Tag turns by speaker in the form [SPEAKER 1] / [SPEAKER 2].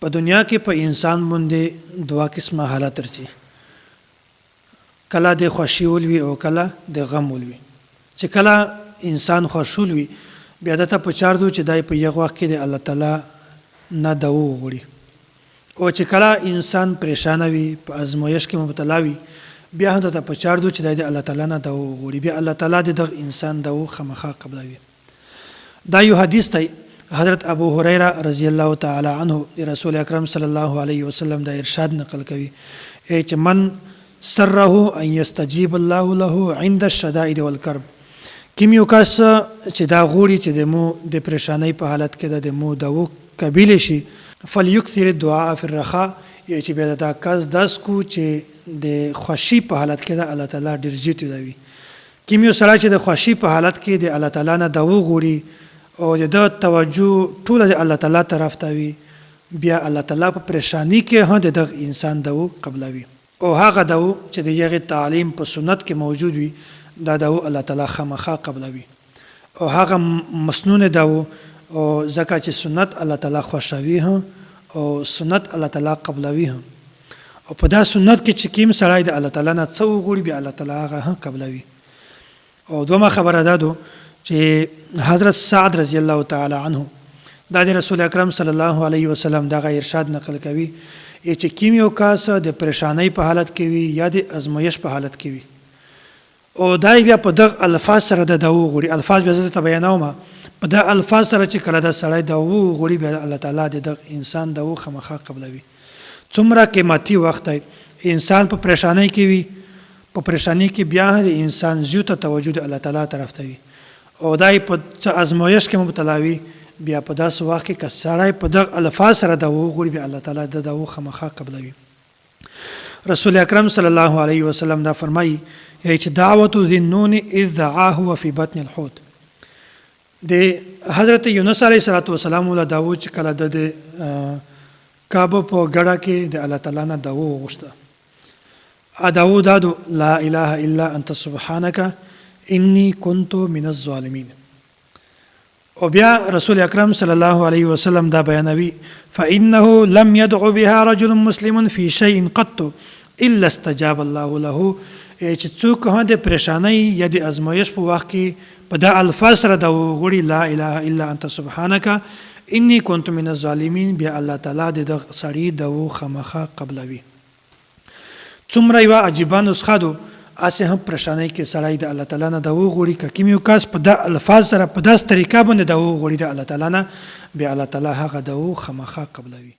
[SPEAKER 1] په دنیا کې په انسان باندې دوه قسمه حالات راځي، کله د خوشي ولوي او کله د غم ولوي. چې کله انسان خوشحال وي بیا دته په چار دو چې دای په یو وخت کې د الله تعالی نه دعو وغوړي، او چې کله انسان پریشان وي په ازمایش کې مبتلا وي بیا هم دته په چار دو چې دای د الله تعالی نه دعو وغوړي، بیا الله تعالی د انسان دعو خامخا قبلوي. دا یو حدیث دی حضرت ابو هريره رضی الله تعالی عنه رسول اکرم صلی الله علیه وسلم دا ارشاد نقل کوي چې من سره ان يستجيب الله له عند الشدائد والكرب، کیم یو کس چې دا غوړي چې د مو د پریشانۍ په حالت کې د مو دعو قبول شي فليكثر الدعاء في الرخاء، چې بیا دا کس داس کو چې د خوشي په حالت کې د الله تعالی ډیر زیات دی. کیم یو سره چې د خوشي په حالت کې د الله تعالی نه دعو غوړي او د توجه ټول د الله تعالی طرف ته وي، بیا الله تعالی په پریشانی کې هم د انسان دعو قبلوي. او هغه دعو چې د یغه تعلیم په سنت کې موجود وي دا دعو الله تعالی خامخا قبلوي، او هغه مسنون دعو او زکه چې سنت الله تعالی خوشوي هم او سنت الله تعالی قبلوي هم، او په دا سنت کې چې کیم سړی د الله تعالی نه څو غوړي بیا الله تعالی هغه هم قبلوي. او دومره خبره ده چې حضرت سعد رضی الله تعالی عنه دا د رسول اکرم صلی الله علیه وسلم دا ارشاد نقل کوي چې کیم یو کاس د پریشانۍ په حالت کې وي یا د ازمایش په حالت کې وي او دای بیا په دغه الفاظ سره د دعو غوړي، الفاظ به زه ته بیانوم، په دغه الفاظ سره چې کله د سړی دعو غوړي بیا الله تعالی د انسان دعو خامخا قبلوي. څومره قیمتي وخت دی انسان په پریشانۍ کې وي، په پریشانی کې بیا د انسان زیاته توجه د الله تعالی طرف ته وي، او دای په ازمایش کې مبتلا وي بیا په داس وخت کې کسړای په دغه الفاظ سره دعو غوړي بیا الله تعالی د دعو خامخا قبلوي. رسول اکرم صلی الله علیه وسلم دا فرمایي چې دعوت ذی النون اذ دعاه وفي بطن الحوت، د حضرت یونس علیه السلام ول دعو چې کله د کعبه په ګډه کې د الله تعالی نه دعو وغوښته، ادعو دادو لا اله الا انت سبحانك انی كنت من الظالمین. او بیا رسول اکرم صلی الله علیه وسلم دا بیانوي فانه لم يدع بها رجل مسلم في شيء قط الا استجاب الله له، چې څوک هم د پریشانۍ یا د ازمایش په وخت کې په دا الفاظ سره دا وغوړي لا اله الا انت سبحانك انی كنت من الظالمین، بیا الله تعالی د سړي دعو خامخا قبلوي. څومره یو عجیبه نسخه ده اسه هم پریشانۍ کې سړی د الله تعالی نه دعو غوړي، کیم یو کس په د الفاظ سره په داس طریقه باندې دعو غوړي د الله تعالی نه بیا الله تعالی هغه دعو خامخا قبلوي.